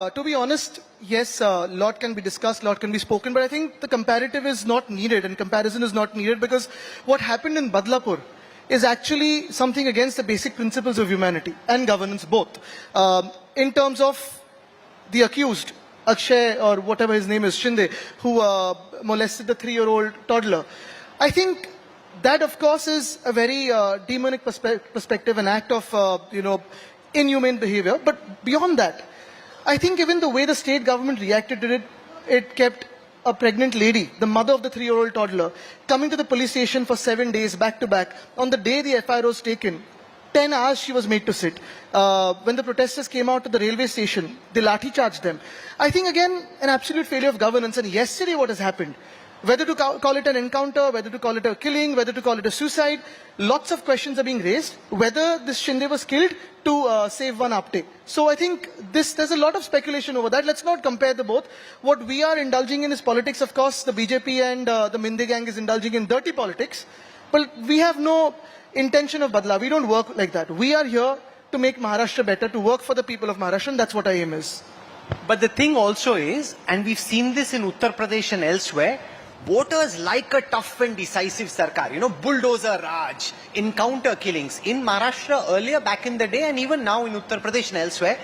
To be honest, yes, a lot can be discussed, a lot can be spoken, but I think the comparative is not needed and comparison is not needed because what happened in Badlapur is actually something against the basic principles of humanity and governance both. In terms of the accused, Akshay or whatever his name is, Shinde, who molested the 3-year-old toddler. I think that, of course, is a very demonic perspective, an act of, inhumane behavior. But beyond that, I think even the way the state government reacted to it, it kept a pregnant lady, the mother of the 3-year-old toddler, coming to the police station for 7 days back to back. On the day the FIR was taken, 10 hours she was made to sit. When the protesters came out to the railway station, they lathi charged them. I think again, an absolute failure of governance. And yesterday what has happened, whether to call it an encounter, whether to call it a killing, whether to call it a suicide, lots of questions are being raised. Whether this Shinde was killed to save one apte. So I think there's a lot of speculation over that. Let's not compare the both. What we are indulging in is politics. Of course, the BJP and the Minde gang is indulging in dirty politics. But we have no intention of badla. We don't work like that. We are here to make Maharashtra better, to work for the people of Maharashtra, and that's what our aim is. But the thing also is, and we've seen this in Uttar Pradesh and elsewhere, voters like a tough and decisive sarkar, bulldozer Raj, encounter killings. In Maharashtra earlier back in the day and even now in Uttar Pradesh and elsewhere,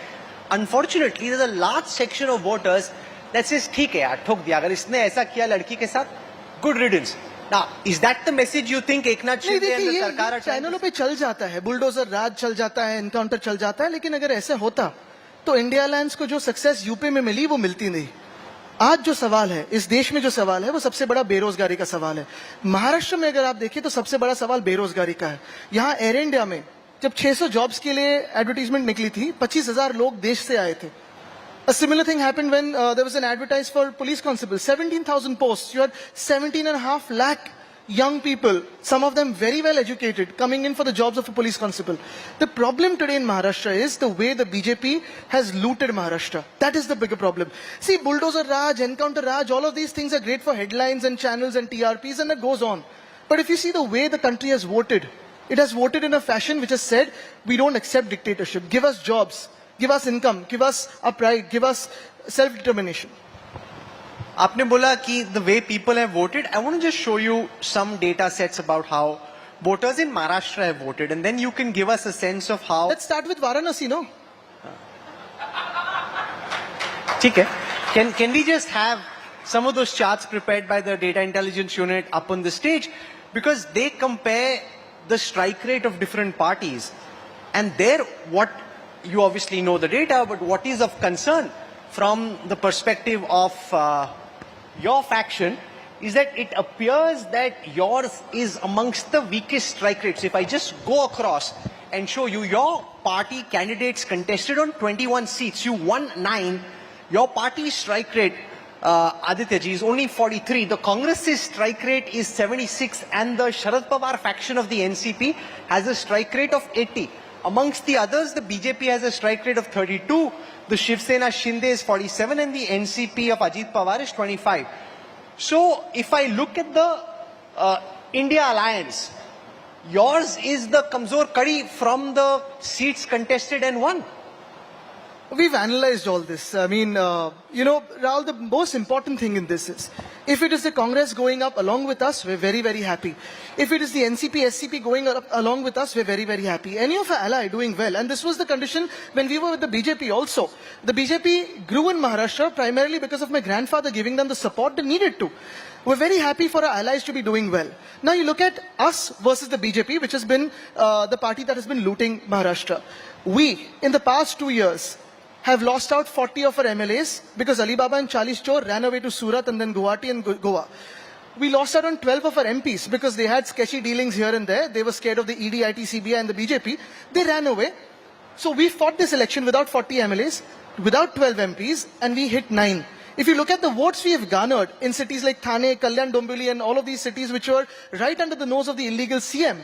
unfortunately there's a large section of voters that says, "Theek hai yaar, thok diya, agar isne aisa kiya ladki ke sath, good riddance." Now, is that the message you think Eknath Shinde and the sarkar are trying? चैनलों पे चल जाता है, bulldozer राज चल जाता है, encounter चल जाता है, लेकिन अगर ऐसे होता तो इंडिया अलायंस को जो सक्सेस यूपी में मिली वो मिलती नहीं. आज जो सवाल है, इस देश में जो सवाल है, वो सबसे बड़ा बेरोजगारी का सवाल है. महाराष्ट्र में अगर आप देखिए तो सबसे बड़ा सवाल बेरोजगारी का है. यहाँ एयर इंडिया में जब 600 जॉब्स के लिए एडवर्टीजमेंट निकली थी, 25,000 लोग देश से आए थे. A similar thing happened when there was an advertise for police constable. 17,000 posts. You had 17.5 lakh young people, some of them very well educated, coming in for the jobs of a police constable. The problem today in Maharashtra is the way the BJP has looted Maharashtra. That is the bigger problem. See, bulldozer Raj, encounter Raj, all of these things are great for headlines and channels and TRPs, and it goes on. But if you see the way the country has voted, it has voted in a fashion which has said, we don't accept dictatorship. Give us jobs, give us income, give us our pride, give us self-determination. आपने बोला कि the way people have voted, I want to just show you some data sets about how voters in Maharashtra have voted, and then you can give us a sense of how. Let's start with Varanasi, no? ठीक है. Can we just have some of those charts prepared by the data intelligence unit up on the stage, because they compare the strike rate of different parties, and there what you obviously know the data, but what is of concern from the perspective of your faction is that it appears that yours is amongst the weakest strike rates. If I just go across and show you, your party candidates contested on 21 seats. You won 9. Your party's strike rate, Aditya ji, is only 43. The Congress's strike rate is 76, and the Sharad Pawar faction of the NCP has a strike rate of 80. Amongst the others, the BJP has a strike rate of 32, the Shivsena Shinde is 47, and the NCP of Ajit Pawar is 25. So, if I look at the India Alliance, yours is the Kamzor Kadi from the seats contested and won. We've analyzed all this. I mean, Rahul, the most important thing in this is, if it is the Congress going up along with us, we're very, very happy. If it is the NCP, SCP going up along with us, we're very, very happy. Any of our ally doing well, and this was the condition when we were with the BJP also. The BJP grew in Maharashtra primarily because of my grandfather giving them the support they needed to. We're very happy for our allies to be doing well. Now you look at us versus the BJP, which has been the party that has been looting Maharashtra. We, in the past 2 years, have lost out 40 of our MLAs because Alibaba and Charlie Chor ran away to Surat and then Guwahati and Goa. We lost out on 12 of our MPs because they had sketchy dealings here and there. They were scared of the ED, IT, CBI and the BJP. They ran away. So we fought this election without 40 MLAs, without 12 MPs, and we hit 9. If you look at the votes we have garnered in cities like Thane, Kalyan, Dombivli and all of these cities which were right under the nose of the illegal CM,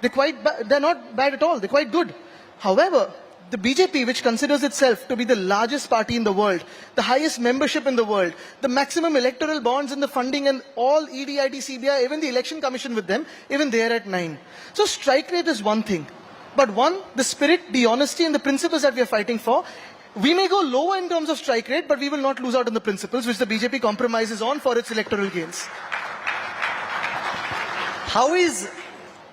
they're not bad at all. They're quite good. However, the BJP, which considers itself to be the largest party in the world, the highest membership in the world, the maximum electoral bonds and the funding and all ED, IT, CBI, even the election commission with them, even they are at 9. So strike rate is one thing. But one, the spirit, the honesty and the principles that we are fighting for, We may go lower in terms of strike rate, but we will not lose out on the principles which the BJP compromises on for its electoral gains. How is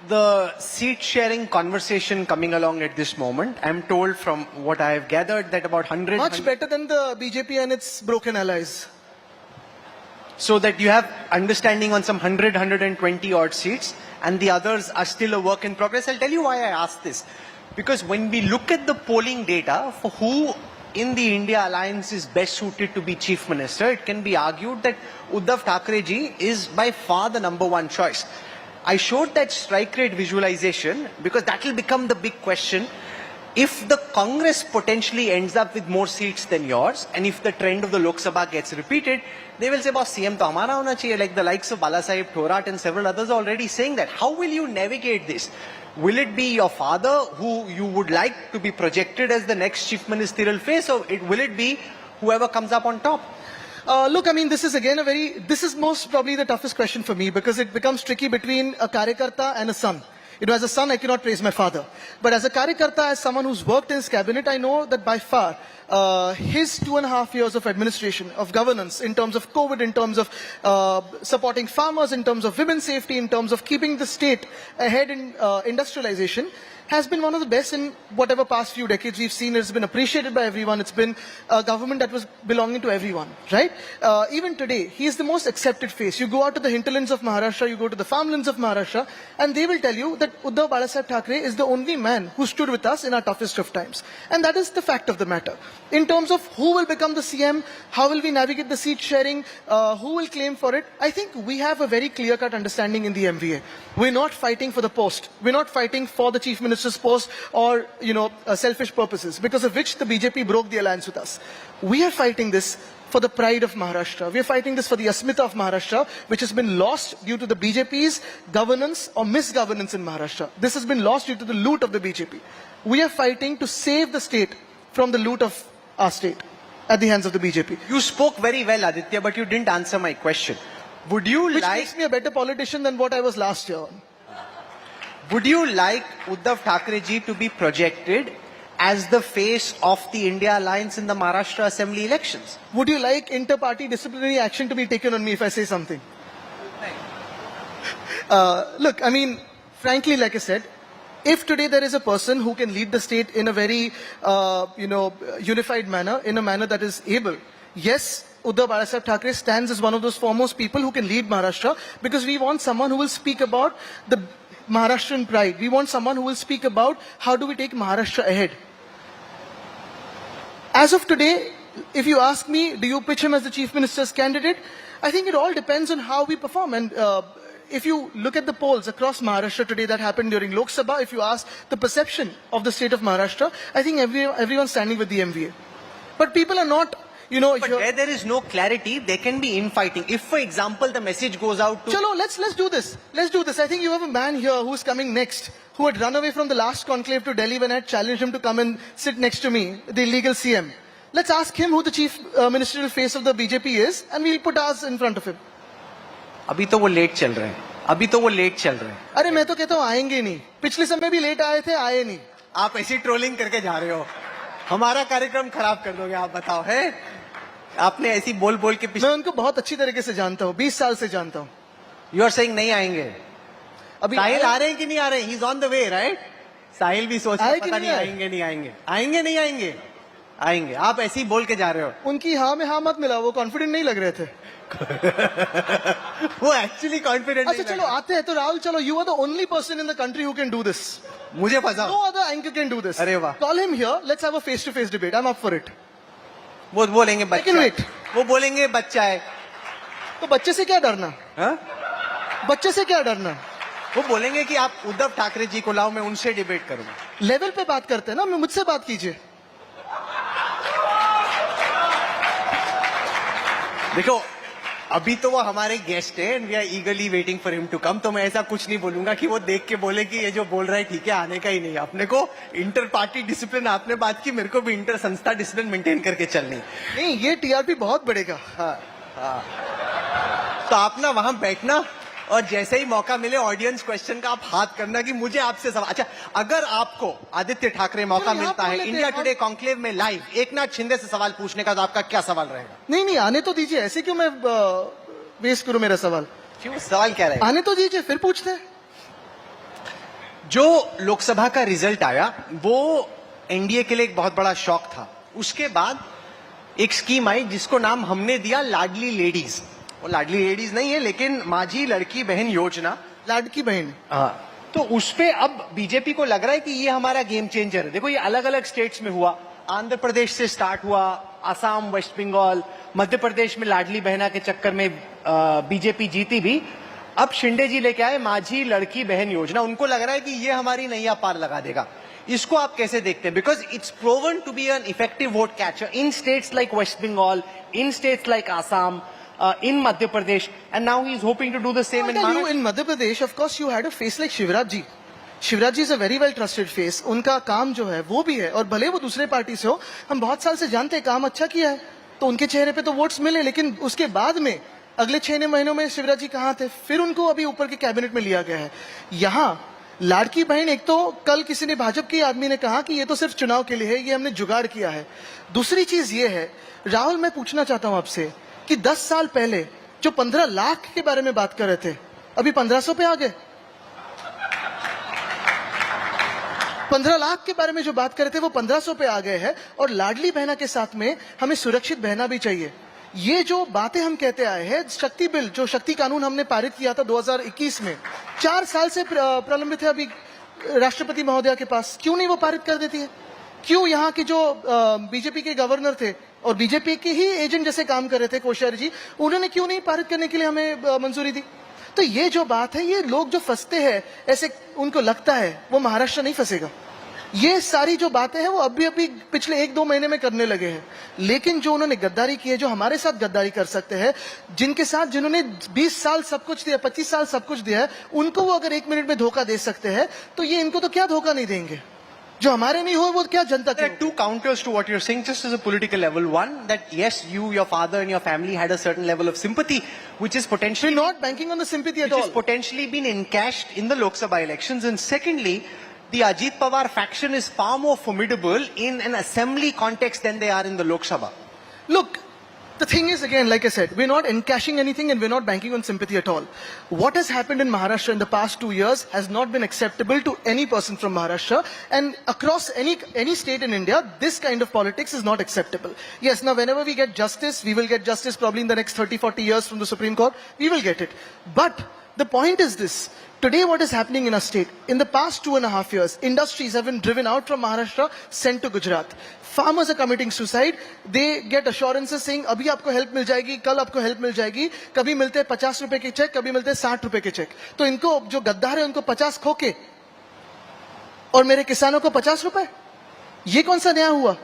the seat sharing conversation coming along at this moment? I'm told from what I have gathered that about 100... Much better than the BJP and its broken allies. So that you have understanding on some 100, 120 odd seats, and the others are still a work in progress. I'll tell you why I ask this. Because when we look at the polling data for who in the India alliance is best suited to be chief minister, it can be argued that Uddhav Thackeray ji is by far the number one choice. I showed that strike rate visualization because that will become the big question. If the Congress potentially ends up with more seats than yours, and if the trend of the Lok Sabha gets repeated, they will say, boss, CM to hamara hona chahiye, like the likes of Bala Sahib Thorat and several others are already saying that. How will you navigate this? Will it be your father who you would like to be projected as the next chief ministerial face, or will it be whoever comes up on top? Look, I mean, this is most probably the toughest question for me because it becomes tricky between a Karyakarta and a son. You know, as a son, I cannot praise my father. But as a Karyakarta, as someone who's worked in his cabinet, I know that by far, his 2.5 years of administration, of governance, in terms of COVID, in terms of supporting farmers, in terms of women's safety, in terms of keeping the state ahead in industrialization, has been one of the best in whatever past few decades we've seen. It's been appreciated by everyone. It's been a government that was belonging to everyone, right? Even today, he is the most accepted face. You go out to the hinterlands of Maharashtra, you go to the farmlands of Maharashtra, and they will tell you that Uddhav Balasaheb Thackeray is the only man who stood with us in our toughest of times. And that is the fact of the matter. In terms of who will become the CM, how will we navigate the seat sharing, who will claim for it, I think we have a very clear-cut understanding in the MVA. We're not fighting for the post. We're not fighting for the chief minister's post or, selfish purposes, because of which the BJP broke the alliance with us. We are fighting this for the pride of Maharashtra. We are fighting this for the asmita of Maharashtra, which has been lost due to the BJP's governance or misgovernance in Maharashtra. This has been lost due to the loot of the BJP. We are fighting to save the state from the loot of our state at the hands of the BJP. You spoke very well, Aditya, but you didn't answer my question. Would you Which makes me a better politician than what I was last year. Would you like Uddhav Thackeray ji to be projected as the face of the India alliance in the Maharashtra Assembly elections? Would you like inter-party disciplinary action to be taken on me if I say something? Look, I mean, frankly, like I said, if today there is a person who can lead the state in a very, unified manner, in a manner that is able, yes, Uddhav Balasaheb Thackeray stands as one of those foremost people who can lead Maharashtra, because we want someone who will speak about the Maharashtrian pride. We want someone who will speak about how do we take Maharashtra ahead. As of today, if you ask me, do you pitch him as the chief minister's candidate? I think it all depends on how we perform. And if you look at the polls across Maharashtra today that happened during Lok Sabha, if you ask the perception of the state of Maharashtra, I think everyone's standing with the MVA. But people are not, But where there is no clarity, there can be infighting. If, for example, the message goes out to... Chalo, let's do this. Let's do this. I think you have a man here who's coming next, who had run away from the last conclave to Delhi when I had challenged him to come and sit next to me, the illegal CM. Let's ask him who the chief ministerial face of the BJP is, and we'll put ours in front of him. अभी तो वो late चल रहे हैं. अरे मैं तो कहता हूँ आएंगे नहीं. पिछले समय भी लेट आए थे, आए नहीं. आप ऐसी ट्रोलिंग करके जा रहे हो. हमारा कार्यक्रम खराब कर दोगे, आप बताओ, है? आपने ऐसी बोल के मैं उनको बहुत अच्छी तरीके से जानता हूँ, 20 साल से जानता हूँ. You are saying नहीं आएंगे. अभी साहिल आ रहे हैं कि नहीं आ रहे हैं? He's on the way, right? साहिल भी सोच रहा है पता नहीं आएंगे नहीं आएंगे. आएंगे. आप ऐसे ही बोल के जा रहे हो. उनकी हाँ में हाँ मत मिला, वो कॉन्फिडेंट नहीं लग रहे थे. वो एक्चुअली कॉन्फिडेंट. अच्छा चलो आते हैं तो राहुल, चलो you are the only person in the country who can do this. मुझे फंसा. No other anchor can do this. अरे वाह. Call him here. Let's have a face-to-face debate. I'm up for it. वो बोलेंगे बच्चा है. wait. वो बोलेंगे बच्चा है. तो बच्चे से क्या डरना? बच्चे से क्या डरना? वो बोलेंगे कि आप उद्धव ठाकरे जी को लाओ, मैं उनसे डिबेट करूंगा. लेवल पे बात करते हैं ना, मुझसे बात कीजिए. देखो, अभी तो वो हमारे गेस्ट है and we are eagerly waiting for him to come. तो मैं ऐसा कुछ नहीं बोलूंगा कि वो देख के बोले कि ये जो बोल रहा है ठीक है, आने का ही नहीं. अपने को इंटर पार्टी डिसिप्लिन आपने बात की, मेरे को भी इंटर संस्था डिसिप्लिन मेंटेन करके चलनी. नहीं, ये टीआरपी बहुत बढ़ेगा. हाँ. तो आप ना वहां बैठना और जैसे ही मौका मिले ऑडियंस क्वेश्चन का आप हाथ करना कि मुझे आपसे सवाल। अच्छा, अगर आपको आदित्य ठाकरे मौका यहाँ मिलता बोल है लेते इंडिया हैं, टुडे कॉन्क्लेव में लाइव एकनाथ शिंदे से सवाल पूछने का, तो आपका क्या सवाल रहेगा? नहीं नहीं, आने तो दीजिए, ऐसे क्यों मैं वेस्ट करूं मेरा सवाल? क्यों, सवाल क्या रहेगा? आने तो दीजिए, फिर पूछते हैं। जो लोकसभा का रिजल्ट आया वो एनडीए के लिए एक बहुत बड़ा शॉक था। उसके बाद एक स्कीम आई जिसको नाम हमने दिया लाडली लेडीज। वो लाडली लेडीज नहीं है, लेकिन माझी लड़की बहन योजना। लाडकी बहन। हाँ, तो उस पे अब बीजेपी को लग रहा है कि ये हमारा गेम चेंजर है। देखो, ये अलग अलग स्टेट्स में हुआ। आंध्र प्रदेश से स्टार्ट हुआ, असम, वेस्ट बंगाल, मध्य प्रदेश में लाडली बहना के चक्कर में बीजेपी जीती भी। अब शिंदे जी लेके आए माझी लड़की बहन योजना। उनको लग रहा है कि ये हमारी नैया पार लगा देगा। इसको आप कैसे देखते हैं? Because it's proven to be an effective vote catcher in states like West Bengal, in states like Assam, in Madhya Pradesh, and now he is hoping to do the same in Maharashtra. In Madhya Pradesh, of course, you had a face like Shivraj ji. Shivraj ji is a very well trusted face. उनका काम जो है वो भी है, और भले वो दूसरे पार्टी से हो, हम बहुत साल से जानते हैं काम अच्छा किया है, तो उनके चेहरे पे तो वोट्स मिले। लेकिन उसके बाद में अगले 6 महीनों में शिवराज जी कहाँ थे? फिर उनको अभी ऊपर के कैबिनेट में लिया गया है। यहाँ लाड़की बहन, एक तो कल किसी ने भाजपा के आदमी ने कहा कि ये तो सिर्फ चुनाव के लिए है, ये हमने जुगाड़ किया है। दूसरी चीज ये है, राहुल, मैं पूछना चाहता हूं आपसे कि 10 साल पहले जो 15 लाख के बारे में बात कर रहे थे, अभी 1500 पे आ गए। 15 लाख के बारे में जो बात कर रहे थे वो 1500 पे आ गए हैं। और लाडली बहना के साथ में हमें सुरक्षित बहना भी चाहिए। ये जो बातें हम कहते आए हैं, शक्ति बिल, जो शक्ति कानून हमने पारित किया था 2021 में, 4 साल से प्रलंबित है अभी राष्ट्रपति महोदया के पास। क्यों नहीं वो पारित कर देती है? क्यों यहाँ के जो बीजेपी के गवर्नर थे और बीजेपी के ही एजेंट जैसे काम कर रहे थे, कोश्यारी जी, उन्होंने क्यों नहीं पारित करने के लिए हमें मंजूरी दी? तो ये जो बात है, ये लोग जो फंसते हैं, ऐसे उनको लगता है वो महाराष्ट्र नहीं फंसेगा। ये सारी जो बातें हैं वो अभी पिछले 1-2 महीने में करने लगे हैं। लेकिन जो उन्होंने गद्दारी की है, जो हमारे साथ गद्दारी कर सकते हैं, जिनके साथ जिन्होंने 20 साल सब कुछ दिया, 25 साल सब कुछ दिया है, उनको वो अगर 1 मिनट में धोखा दे सकते हैं, तो ये इनको तो क्या धोखा नहीं देंगे? जो हमारे नहीं हो वो क्या जनता के? There are two counters to what you're saying, just as a political level. One, that yes, you, your father and your family had a certain level of sympathy, which is potentially... We're not banking on the sympathy at all. Which has potentially been encashed in the Lok Sabha elections. And secondly, the Ajit Pawar faction is far more formidable in an assembly context than they are in the Lok Sabha. Look, the thing is, again, like I said, we're not encashing anything and we're not banking on sympathy at all. What has happened in Maharashtra in the past 2 years has not been acceptable to any person from Maharashtra, and across any state in India, this kind of politics is not acceptable. Yes, now whenever we get justice, we will get justice probably in the next 30-40 years from the Supreme Court, we will get it. But the point is this. Today what is happening in our state, in the past 2.5 years, industries have been driven out from Maharashtra, sent to Gujarat. Farmers are committing suicide. They get assurances saying, अभी आपको help मिल जाएगी, कल आपको help मिल जाएगी. कभी मिलते हैं 50 रुपए के चेक, कभी मिलते हैं 60 रुपए के चेक. तो इनको जो गद्दार है उनको 50 खोके और मेरे किसानों को 50 रुपए. ये कौन सा न्याय हुआ?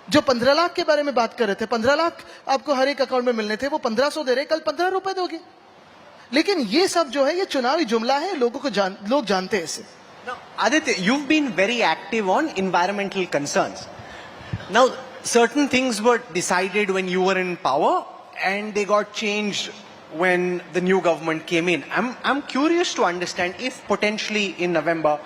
जो 15 लाख के बारे में बात कर रहे थे, 15 लाख आपको हर एक अकाउंट में मिलने थे, वो 1500 दे रहे, कल 15 रुपए दोगे. लेकिन ये सब जो है ये चुनावी जुमला है, लोगों को लोग जानते हैं इसे. Now, Aditya, you've been very active on environmental concerns. Now, certain things were decided when you were in power, and they got changed when the new government came in. I'm curious to understand if potentially in November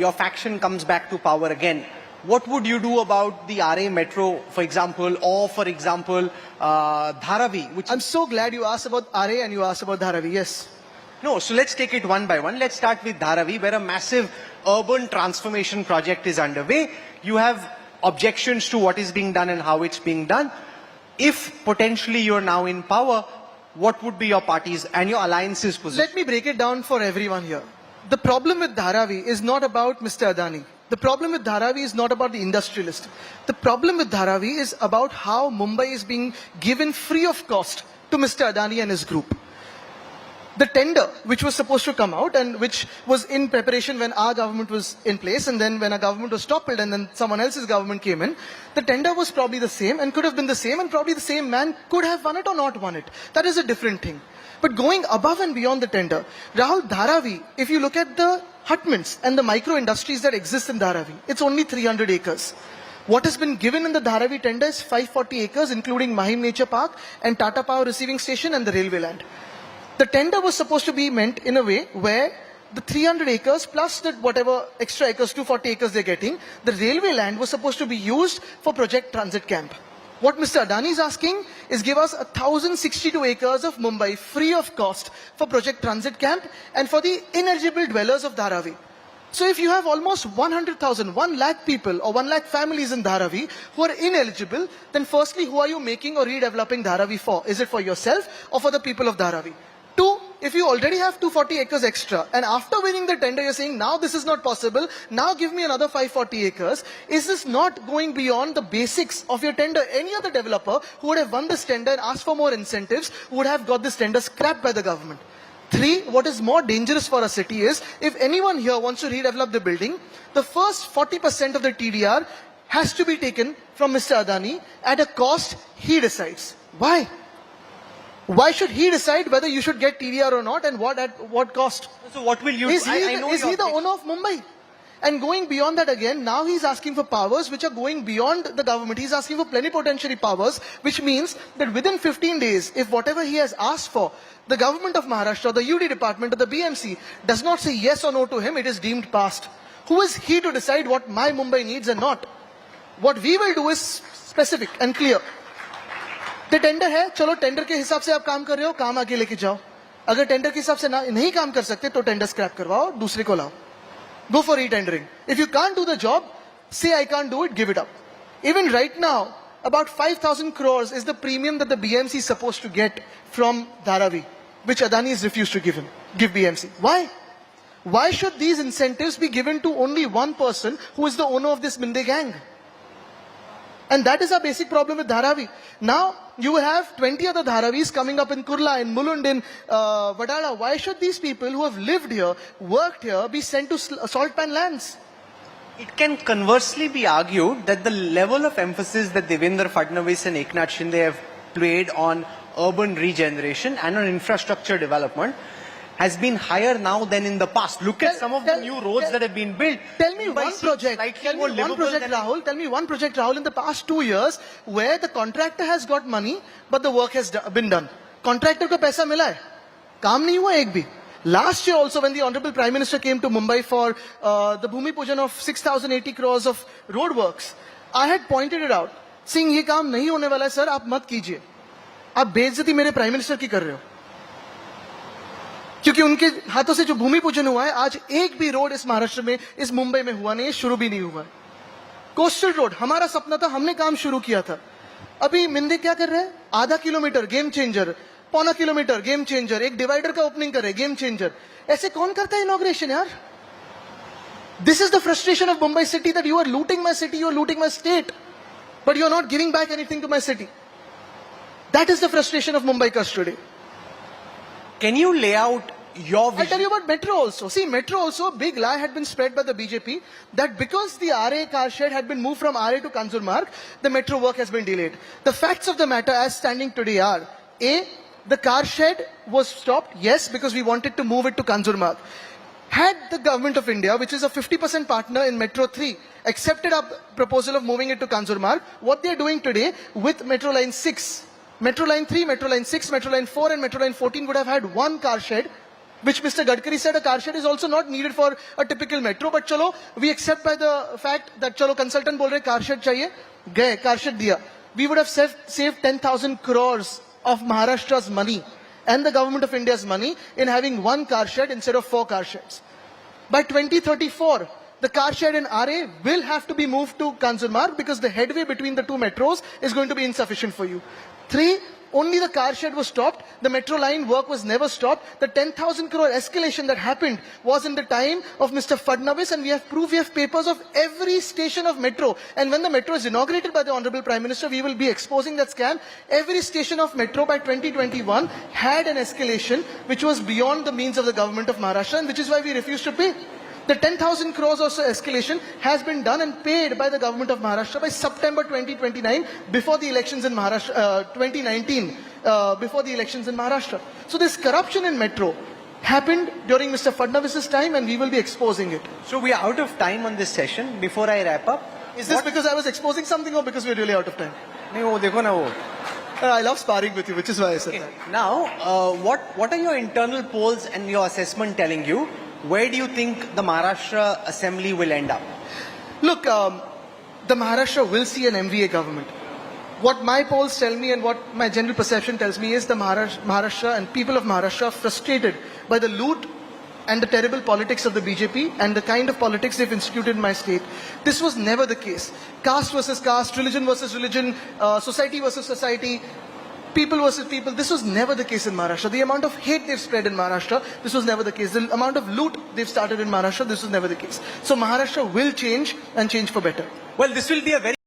your faction comes back to power again. What would you do about the RA Metro, for example, or for example, Dharavi? Which I'm so glad you asked about RA and you asked about Dharavi. Yes. No, so let's take it one by one. Let's start with Dharavi, where a massive urban transformation project is underway. You have objections to what is being done and how it's being done. If potentially you're now in power, what would be your party's and your alliance's position? Let me break it down for everyone here. The problem with Dharavi is not about Mr. Adani. The problem with Dharavi is not about the industrialist. The problem with Dharavi is about how Mumbai is being given free of cost to Mr. Adani and his group. The tender, which was supposed to come out and which was in preparation when our government was in place, and then when our government was toppled and then someone else's government came in, the tender was probably the same and could have been the same, and probably the same man could have won it or not won it. That is a different thing. But going above and beyond the tender, Rahul, Dharavi, if you look at the hutments and the micro industries that exist in Dharavi, it's only 300 acres. What has been given in the Dharavi tender is 540 acres, including Mahim Nature Park and Tata Power Receiving Station and the railway land. The tender was supposed to be meant in a way where the 300 acres plus the whatever extra acres, 240 acres they're getting, the railway land was supposed to be used for Project Transit Camp. What Mr. Adani is asking is give us 1,062 acres of Mumbai free of cost for Project Transit Camp and for the ineligible dwellers of Dharavi. So if you have almost 100,000, 1 lakh people or 1 lakh families in Dharavi who are ineligible, then firstly, who are you making or redeveloping Dharavi for? Is it for yourself or for the people of Dharavi? 2, if you already have 240 acres extra and after winning the tender you're saying now this is not possible, now give me another 540 acres, is this not going beyond the basics of your tender? Any other developer who would have won this tender and asked for more incentives would have got this tender scrapped by the government. 3, what is more dangerous for a city is, if anyone here wants to redevelop the building, the first 40% of the TDR has to be taken from Mr. Adani at a cost he decides. Why? Why should he decide whether you should get TDR or not and at what cost? So what will you Is do? is he the owner of Mumbai? And going beyond that again, now he's asking for powers which are going beyond the government. He's asking for plenipotentiary powers, which means that within 15 days, if whatever he has asked for, the government of Maharashtra, the UD department or the BMC does not say yes or no to him, it is deemed passed. Who is he to decide what my Mumbai needs and not? What we will do is specific and clear. The tender है, चलो tender के हिसाब से आप काम कर रहे हो, काम आगे लेके जाओ. अगर टेंडर के हिसाब से नहीं काम कर सकते तो टेंडर स्क्रैप करवाओ, दूसरे को लाओ. Go for retendering. If you can't do the job, say I can't do it, give it up. Even right now, about 5,000 crores is the premium that the BMC is supposed to get from Dharavi, which Adani has refused to give BMC. Why? Why should these incentives be given to only one person who is the owner of this Minde gang? And that is our basic problem with Dharavi. Now, you have 20 other Dharavis coming up in Kurla, in Mulund, in Vadala. Why should these people who have lived here, worked here, be sent to salt pan lands? It can conversely be argued that the level of emphasis that Devendra Fadnavis and Eknath Shinde have played on urban regeneration and on infrastructure development has been higher now than in the past. Look at some of the new roads that have been built. Tell me one project, Rahul. Tell me one project, Rahul, in the past 2 years where the contractor has got money, but the work has been done. Contractor को पैसा मिला है, काम नहीं हुआ एक भी. Last year also, when the Honorable Prime Minister came to Mumbai for the Bhumi Pujan of 6,080 crores of road works, I had pointed it out, saying ये काम नहीं होने वाला है सर, आप मत कीजिए. आप बेइज्जती मेरे प्राइम मिनिस्टर की कर रहे हो. क्योंकि उनके हाथों से जो भूमि पूजन हुआ है, आज एक भी रोड इस महाराष्ट्र में, इस मुंबई में हुआ नहीं, शुरू भी नहीं हुआ. कोस्टल रोड हमारा सपना था, हमने काम शुरू किया था. अभी मिंदे क्या कर रहे हैं? आधा किलोमीटर गेम चेंजर, पौना किलोमीटर गेम चेंजर, एक डिवाइडर का ओपनिंग करे गेम चेंजर. ऐसे कौन करता है इनॉग्रेशन यार? This is the frustration of Mumbai city, that you are looting my city, you are looting my state, but you are not giving back anything to my city. That is the frustration of Mumbaikars today. Can you lay out your vision? I'll tell you about Metro also. See, Metro also, a big lie had been spread by the BJP that because the RA car shed had been moved from RA to Kanjurmarg, the Metro work has been delayed. The facts of the matter as standing today are, A, the car shed was stopped, yes, because we wanted to move it to Kanjurmarg. Had the government of India, which is a 50% partner in Metro 3, accepted our proposal of moving it to Kanjurmarg, what they are doing today with Metro Line 6, Metro Line 3, Metro Line 6, Metro Line 4 and Metro Line 14 would have had one car shed, which Mr. Gadkari said a car shed is also not needed for a typical metro. But chalo, we accept by the fact that chalo consultant bol rahe car shed chahiye, gaye, car shed diya. We would have saved 10,000 crores of Maharashtra's money and the government of India's money in having one car shed instead of 4 car sheds. By 2034, the car shed in RA will have to be moved to Kanjurmarg because the headway between the two metros is going to be insufficient for you. 3, only the car shed was stopped. The metro line work was never stopped. The 10,000 crore escalation that happened was in the time of Mr. Fadnavis, and we have proof, we have papers of every station of metro. And when the metro is inaugurated by the Honorable Prime Minister, we will be exposing that scam. Every station of metro by 2021 had an escalation which was beyond the means of the government of Maharashtra, and which is why we refused to pay. The 10,000 crores or so escalation has been done and paid by the government of Maharashtra by September 2029 before the elections in Maharashtra, 2019, before the elections in Maharashtra. So this corruption in metro happened during Mr. Fadnavis's time, and we will be exposing it. So we are out of time on this session. Before I wrap up, is this because I was exposing something or because we're really out of time? नहीं वो देखो ना वो I love sparring with you, which is why I said that. Now, what are your internal polls and your assessment telling you? Where do you think the Maharashtra Assembly will end up? Look, the Maharashtra will see an MVA government. What my polls tell me and what my general perception tells me is the Maharashtra and people of Maharashtra are frustrated by the loot and the terrible politics of the BJP and the kind of politics they've instituted in my state. This was never the case. Caste versus caste, religion versus religion, society versus society, people versus people. This was never the case in Maharashtra. The amount of hate they've spread in Maharashtra, this was never the case. The amount of loot they've started in Maharashtra, this was never the case. So Maharashtra will change and change for better. Well, this will be a very